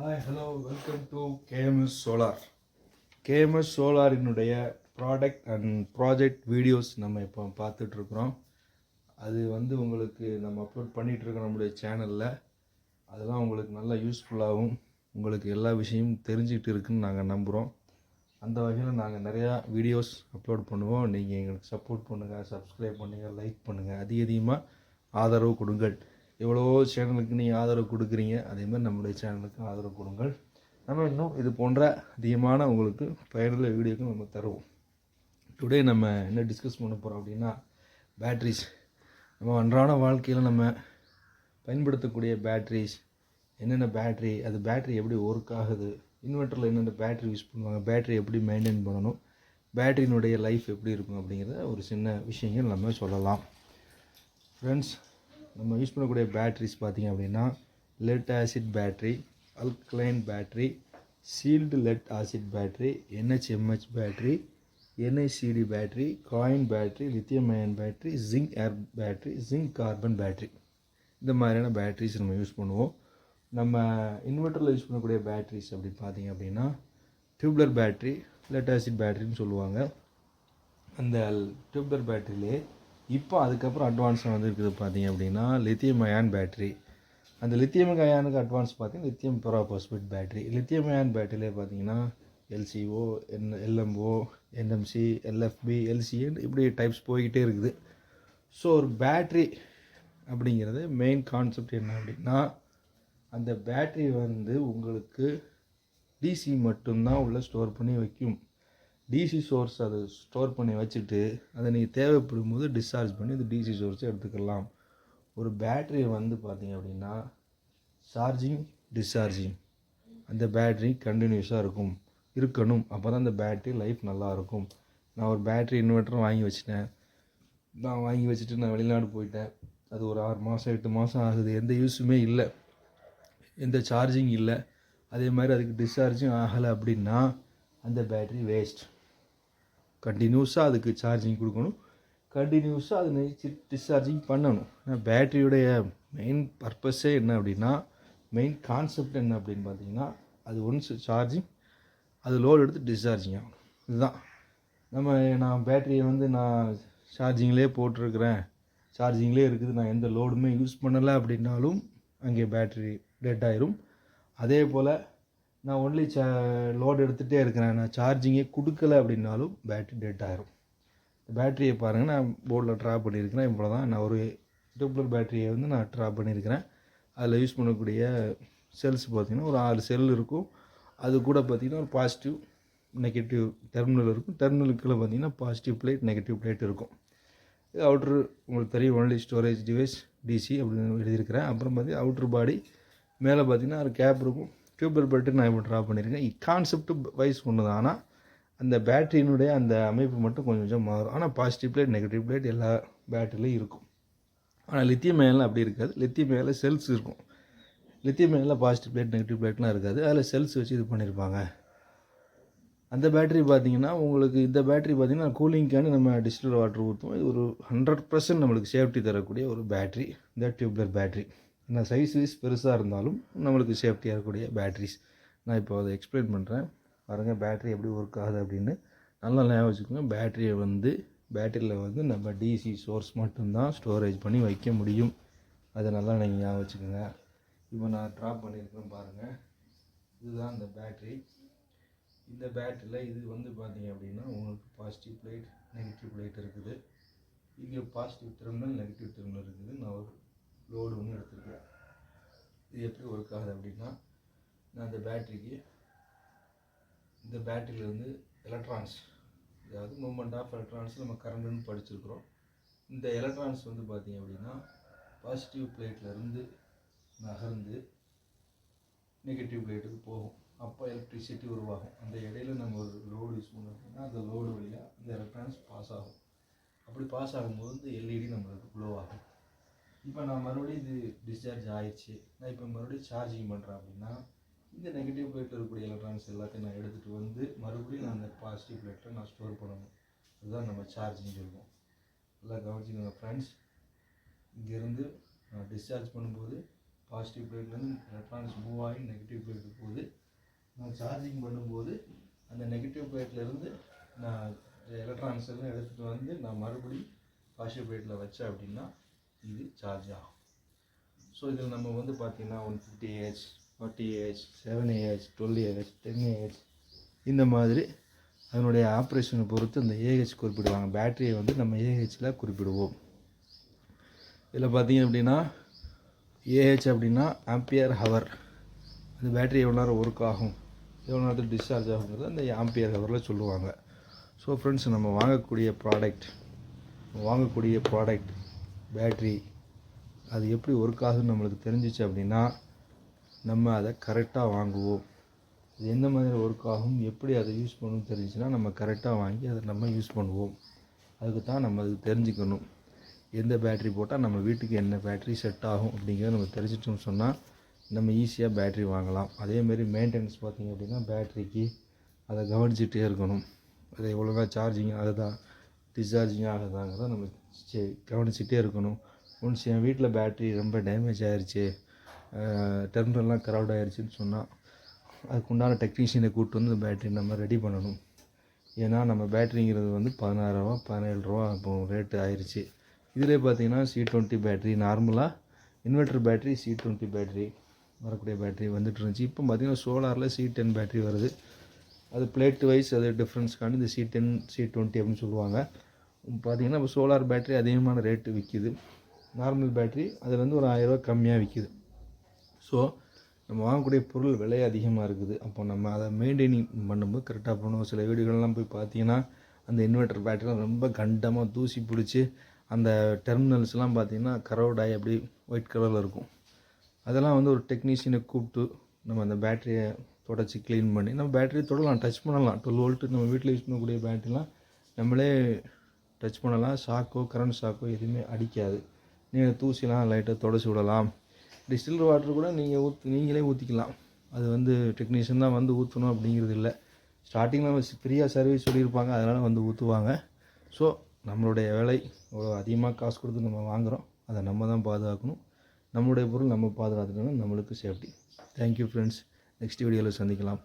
Hi hello welcome to KMS solar. KMS சோலாரினுடைய product and project videos நம்ம இப்போ பார்த்துட்ருக்குறோம். அது உங்களுக்கு நம்ம அப்லோட் பண்ணிகிட்ருக்கோம் நம்முடைய சேனலில். அதெல்லாம் உங்களுக்கு நல்லா யூஸ்ஃபுல்லாகவும் உங்களுக்கு எல்லா விஷயமும் தெரிஞ்சுக்கிட்டு இருக்குன்னு நாங்கள் நம்புகிறோம். அந்த வகையில் நாங்கள் நிறையா வீடியோஸ் அப்லோட் பண்ணுவோம். நீங்கள் எங்களுக்கு சப்போர்ட் பண்ணுங்கள், சப்ஸ்கிரைப் பண்ணுங்கள், லைக் பண்ணுங்கள், அதிகமாக ஆதரவு கொடுங்கள். எவ்வளோ சேனலுக்கு நீங்கள் ஆதரவு கொடுக்குறீங்க, அதேமாதிரி நம்மளுடைய சேனலுக்கு ஆதரவு கொடுங்கள். நம்ம இன்னும் இது போன்ற அதிகமான உங்களுக்கு பயனுள்ள வீடியோக்கு நம்ம தருவோம். டுடே நம்ம என்ன டிஸ்கஸ் பண்ண போகிறோம் அப்படின்னா, பேட்ரிஸ். நம்ம அன்றாட வாழ்க்கையில் நம்ம பயன்படுத்தக்கூடிய பேட்ரிஸ் என்னென்ன பேட்ரி, அது பேட்ரி எப்படி ஒர்க் ஆகுது, இன்வெர்ட்டரில் என்னென்ன பேட்ரி யூஸ் பண்ணுவாங்க, பேட்ரி எப்படி மெயின்டைன் பண்ணணும், பேட்ரியினுடைய லைஃப் எப்படி இருக்கும் அப்படிங்கிறத ஒரு சின்ன விஷயங்கள் நம்ம சொல்லலாம். ஃப்ரெண்ட்ஸ், நம்ம யூஸ் பண்ணக்கூடிய பேட்ரிஸ் பார்த்திங்க அப்படின்னா, lead acid battery, alkaline battery, sealed lead acid battery, NHMH battery, NICD battery, coin battery, lithium ion battery, zinc air battery, zinc carbon battery, இந்த மாதிரியான பேட்ரிஸ் நம்ம யூஸ் பண்ணுவோம். நம்ம இன்வெர்ட்டரில் யூஸ் பண்ணக்கூடிய பேட்ரிஸ் அப்படி பார்த்திங்க அப்படின்னா, டியூப்லர் பேட்ரி, லெட் ஆசிட் பேட்ரின்னு சொல்லுவாங்க. அந்த டியூப்லர் பேட்டரியிலே இப்போ அதுக்கப்புறம் அட்வான்ஸாக வந்துருக்குது பார்த்திங்க அப்படின்னா, லித்தியம் அயான் பேட்ரி. அந்த லித்தியம் அயானுக்கு அட்வான்ஸ் பார்த்திங்கன்னா லித்தியம் பெராபாஸ்பேட் பேட்ரி. லித்தியம் அயான் பேட்டரியிலே பார்த்திங்கன்னா LCO, LMO, NMC, LFP, LCN இப்படி டைப்ஸ் போய்கிட்டே இருக்குது. ஸோ ஒரு பேட்ரி அப்படிங்கிறது மெயின் கான்செப்ட் என்ன அப்படின்னா, அந்த பேட்ரி உங்களுக்கு டிசி மட்டும்தான் உள்ளே ஸ்டோர் பண்ணி வைக்கும். டிசி சோர்ஸ் அதை ஸ்டோர் பண்ணி வச்சுட்டு அதை நீங்கள் தேவைப்படும் போது டிஸ்சார்ஜ் பண்ணி இந்த டிசி சோர்ஸை எடுத்துக்கலாம். ஒரு பேட்ரி பார்த்திங்க அப்படின்னா, சார்ஜிங் டிஸ்சார்ஜிங் அந்த பேட்ரி கண்டினியூஸாக இருக்கணும். அப்போ தான் அந்த பேட்ரி லைஃப் நல்லாயிருக்கும். நான் ஒரு பேட்ரி இன்வெர்ட்டர் வாங்கி வச்சுட்டேன். வாங்கி வச்சுட்டு நான் வெளிநாடு போயிட்டேன். அது ஒரு 6 மாதம் 8 மாதம் ஆகுது, எந்த யூஸுமே இல்லை, எந்த சார்ஜிங் இல்லை, அதே மாதிரி அதுக்கு டிஸ்சார்ஜும் ஆகலை அப்படின்னா அந்த பேட்ரி வேஸ்ட். கண்டினியூஸாக அதுக்கு சார்ஜிங் கொடுக்கணும், கண்டினியூஸாக அதை டிஸ்சார்ஜிங் பண்ணணும். பேட்டரியுடைய மெயின் பர்பஸே என்ன அப்படின்னா, மெயின் கான்செப்ட் என்ன அப்படின்னு பார்த்தீங்கன்னா, அது ஒன்ஸ் சார்ஜிங், அது லோடு எடுத்து டிஸ்சார்ஜிங் ஆகணும். இதுதான் நான் பேட்டரியை நான் சார்ஜிங்லேயே போட்டிருக்கிறேன், சார்ஜிங்லேயே இருக்குது, நான் எந்த லோடுமே யூஸ் பண்ணலை அப்படின்னாலும் அங்கே பேட்ரி டெட் ஆயிரும். அதே போல் நான் ஒன்லி லோடு எடுத்துகிட்டே இருக்கிறேன், நான் சார்ஜிங்கே கொடுக்கல அப்படின்னாலும் பேட்ரி டெட் ஆகிரும். பேட்டரியை பாருங்கள், நான் போர்டில் ட்ரா பண்ணியிருக்கிறேன். இவ்வளோ தான். நான் ஒரு டியூப்லர் பேட்டரியை நான் ட்ரா பண்ணியிருக்கிறேன். அதில் யூஸ் பண்ணக்கூடிய செல்ஸ் பார்த்திங்கன்னா ஒரு 6 செல் இருக்கும். அது கூட பார்த்திங்கன்னா ஒரு பாசிட்டிவ் நெகட்டிவ் டெர்மினல் இருக்கும். டெர்மினலுக்குள்ளே பார்த்திங்கன்னா பாசிட்டிவ் பிளேட், நெகட்டிவ் பிளேட் இருக்கும். இது அவுட்ரு உங்களுக்கு தெரியும், ஒன்லி ஸ்டோரேஜ் டிவைஸ் டிசி அப்படின்னு எழுதியிருக்கிறேன். அப்புறம் பார்த்திங்கன்னா அவுட்ரு பாடி மேலே பார்த்திங்கன்னா ஒரு கேப் இருக்கும். டியூப்லர் பேட்டரி நான் இப்போ ட்ரா பண்ணியிருக்கேன். கான்செப்ட் வைஸ் ஒன்று தான், ஆனால் அந்த பேட்டரியினுடைய அந்த அமைப்பு மட்டும் கொஞ்சம் கொஞ்சம் மாறும். ஆனால் பாசிட்டிவ் பிளேட், நெகட்டிவ் பிளேட் எல்லா பேட்டரிலையும் இருக்கும். ஆனால் லித்தியம் அயனில் அப்படி இருக்காது. லித்தியம் அயனில் செல்ஸ் இருக்கும். லித்தியம் அயனில் பாசிட்டிவ் பிளேட், நெகட்டிவ் பிளேட்லாம் இருக்காது. அதில் செல்ஸ் வச்சு இது பண்ணியிருப்பாங்க. அந்த பேட்டரி பார்த்திங்கன்னா உங்களுக்கு, இந்த பேட்டரி பார்த்திங்கன்னா கூலிங்கான நம்ம டிஸ்டில் வாட்டர் ஊற்றுவோம். இது ஒரு 100% நம்மளுக்கு சேஃப்டி தரக்கூடிய ஒரு பேட்டரி, இந்த டியூப்லர் பேட்டரி. ஏன்னா சைஸ் வைஸ் பெருசாக இருந்தாலும் நம்மளுக்கு சேஃப்டியாக இருக்கக்கூடிய பேட்ரிஸ். நான் இப்போ அதை எக்ஸ்பிளைன் பண்ணுறேன் பாருங்கள், பேட்ரி எப்படி ஒர்க் ஆகுது அப்படின்னு நல்லா ஞாபகம் வச்சுக்கோங்க. பேட்டரியை பேட்டரியில் நம்ம டிசி சோர்ஸ் மட்டும்தான் ஸ்டோரேஜ் பண்ணி வைக்க முடியும். அதை நல்லா நீங்கள் ஞாபகம் வச்சுக்கோங்க. இப்போ நான் ட்ராப் பண்ணியிருக்கேன் பாருங்கள், இதுதான் இந்த பேட்ரி. இந்த பேட்டரியில் இது பார்த்தீங்க அப்படின்னா உங்களுக்கு பாசிட்டிவ் பிளேட், நெகட்டிவ் பிளேட் இருக்குது. இங்கே பாசிட்டிவ் டெர்மினல், நெகட்டிவ் டெர்மினல் இருக்குது. நான் ஒரு லோடு எடுத்துருக்கேன். இது எப்படி ஒர்க் ஆகுது அப்படின்னா, நான் இந்த பேட்டரிக்கு, இந்த பேட்டரியிலேருந்து எலக்ட்ரான்ஸ், அதாவது மூமெண்ட் ஆஃப் எலக்ட்ரான்ஸ் நம்ம கரண்ட்னு படிச்சிருக்கிறோம். இந்த எலக்ட்ரான்ஸ் பார்த்தீங்க அப்படின்னா பாசிட்டிவ் பிளேட்லேருந்து நகர்ந்து நெகட்டிவ் பிளேட்டுக்கு போகும். அப்போ எலக்ட்ரிசிட்டி உருவாகும். அந்த இடையில நம்ம ஒரு லோடு யூஸ் பண்ணோம் அப்படின்னா அந்த லோடு வழியாக இந்த எலக்ட்ரான்ஸ் பாஸ் ஆகும். அப்படி பாஸ் ஆகும்போது இந்த எல்இடி நம்மளுக்கு க்ளோ ஆகும். இப்போ நான் மறுபடியும் இது டிஸ்சார்ஜ் ஆயிடுச்சு, நான் இப்போ மறுபடியும் சார்ஜிங் பண்ணுறேன் அப்படின்னா இந்த நெகட்டிவ் பிளேட்டில் இருக்கக்கூடிய எலக்ட்ரான்ஸ் எல்லாத்தையும் நான் எடுத்துகிட்டு மறுபடியும் நான் அந்த பாசிட்டிவ் பிளேட்டில் நான் ஸ்டோர் பண்ணணும். அதுதான் நம்ம சார்ஜிங் சொல்லுவோம். நல்லா கவனிச்சுக்கோங்க ஃப்ரெண்ட்ஸ். இங்கேருந்து நான் டிஸ்சார்ஜ் பண்ணும்போது பாசிட்டிவ் பிளேட்லேருந்து எலக்ட்ரான்ஸ் மூவ் ஆகி நெகட்டிவ் பிளேட்டுக்கு போகுது. நான் சார்ஜிங் பண்ணும்போது அந்த நெகட்டிவ் பிளேட்லேருந்து நான் எலக்ட்ரான்ஸ் எல்லாம் எடுத்துகிட்டு வந்து நான் மறுபடியும் பாசிட்டிவ் பிளேட்டில் வச்சேன் அப்படின்னா இது சார்ஜ் ஆகும். ஸோ இதில் நம்ம வந்து பார்த்திங்கன்னா 150 Ah, 40 Ah, 7 Ah, 12 Ah, 10 Ah இந்த மாதிரி அதனுடைய ஆப்ரேஷனை பொறுத்து இந்த ஏஹெச் குறிப்பிடுவாங்க. பேட்டரியை வந்து நம்ம ஏஹெச்சில் குறிப்பிடுவோம். இதில் பார்த்திங்க அப்படின்னா ஏஹெச் அப்படின்னா ஆம்பியர் ஹவர், அந்த பேட்டரி எவ்வளோ நேரம் ஒர்க் ஆகும், எவ்வளோ நேரத்தில் டிஸ்சார்ஜ் ஆகுங்கிறது அந்த ஆம்பியர் ஹவரில் சொல்லுவாங்க. ஸோ ஃப்ரெண்ட்ஸ், நம்ம வாங்கக்கூடிய ப்ராடக்ட் பேட்ரி அது எப்படி ஒர்க் ஆகுதுன்னு நம்மளுக்கு தெரிஞ்சிச்சு அப்படின்னா நம்ம அதை கரெக்டாக வாங்குவோம். அது எந்த மாதிரி ஒர்க் ஆகும், எப்படி அதை யூஸ் பண்ணணும்னு தெரிஞ்சுன்னா நம்ம கரெக்டாக வாங்கி அதை நம்ம யூஸ் பண்ணுவோம். அதுக்கு தான் நம்ம அது தெரிஞ்சுக்கணும். எந்த பேட்ரி போட்டால் நம்ம வீட்டுக்கு என்ன பேட்ரி செட் ஆகும் அப்படிங்கிறத நம்ம தெரிஞ்சிட்டோம்னு சொன்னால் நம்ம ஈஸியாக பேட்ரி வாங்கலாம். அதேமாரி மெயின்டெனன்ஸ் பார்த்திங்க அப்படின்னா பேட்ரிக்கு அதை கவனிச்சிட்டே இருக்கணும். அதை ஒழுங்காக சார்ஜிங் ஆகுதா டிஸ்சார்ஜிங் ஆகுதாங்கிறத நம்ம கவனிச்சிட்டே இருக்கணும். ஒன்ஸ் என் வீட்டில் பேட்ரி ரொம்ப டேமேஜ் ஆகிருச்சு, டெர்மினல்லாம் க்ரௌட் ஆகிருச்சின்னு சொன்னால் அதுக்குண்டான டெக்னீஷியனை கூப்பிட்டு வந்து இந்த பேட்ரி நம்ம ரெடி பண்ணணும். ஏன்னா நம்ம பேட்ரிங்கிறது வந்து 16 ரூபா 17 ரூபா இப்போ ரேட்டு ஆயிடுச்சு. இதிலே பார்த்திங்கன்னா C20 பேட்ரி, நார்மலாக இன்வெர்டர் பேட்ரி C20 பேட்ரி வரக்கூடிய பேட்ரி வந்துட்டு இருந்துச்சு. இப்போ பார்த்திங்கன்னா சோலாரில் C10 பேட்ரி வருது. அது பிளேட் வைஸ் அது டிஃப்ரென்ஸ்க்காண்டி இந்த C10 C20 அப்படின்னு சொல்லுவாங்க. பார்த்திங்கன்னா இப்போ சோலார் பேட்ரி அதிகமான ரேட்டு விற்கிது, நார்மல் பேட்ரி அதுலேருந்து ஒரு 1000 ரூபா கம்மியாக விற்கிது. ஸோ நம்ம வாங்கக்கூடிய பொருள் விலை அதிகமாக இருக்குது. அப்போ நம்ம அதை மெயின்டைனிங் பண்ணும்போது கரெக்டாக பண்ணணும். சில வீடுகள்லாம் போய் பார்த்தீங்கன்னா அந்த இன்வெர்டர் பேட்டரிலாம் ரொம்ப கண்டமாக தூசி பிடிச்சி அந்த டெர்மினல்ஸ்லாம் பார்த்திங்கன்னா கரவுடாகி அப்படி ஒயிட் கலரில் இருக்கும். அதெல்லாம் வந்து ஒரு டெக்னீஷியனை கூப்பிட்டு நம்ம அந்த பேட்டரியை தொடச்சி க்ளீன் பண்ணி நம்ம பேட்டரியை தொடலாம், டச் பண்ணலாம். 12 வோல்ட்டு நம்ம வீட்டில் யூஸ் பண்ணக்கூடிய பேட்டரிலாம் நம்மளே டச் பண்ணலாம். ஷாக்கோ கரண்ட் ஷாக்கோ எதுவுமே அடிக்காது. நீங்கள் தூசிலாம் லைட்டாக தொடச்சி விடலாம். டிஸ்டில்டு வாட்டர் கூட நீங்களே ஊற்றிக்கலாம். அது வந்து டெக்னீஷியன் தான் வந்து ஊற்றணும் அப்படிங்கிறது இல்லை. ஸ்டார்டிங்கில் ஃப்ரீயாக சர்வீஸ் சொல்லியிருப்பாங்க, அதனால் வந்து ஊற்றுவாங்க. ஸோ நம்மளுடைய விலை இவ்வளோ அதிகமாக காசு கொடுத்து நம்ம வாங்குகிறோம், அதை நம்ம தான் பாதுகாக்கணும். நம்மளுடைய பொருள் நம்ம பாதுகாத்துக்கணும், நம்மளுக்கு சேஃப்டி. Thank you friends. நெக்ஸ்ட் வீடியோவில் சந்திக்கலாம்.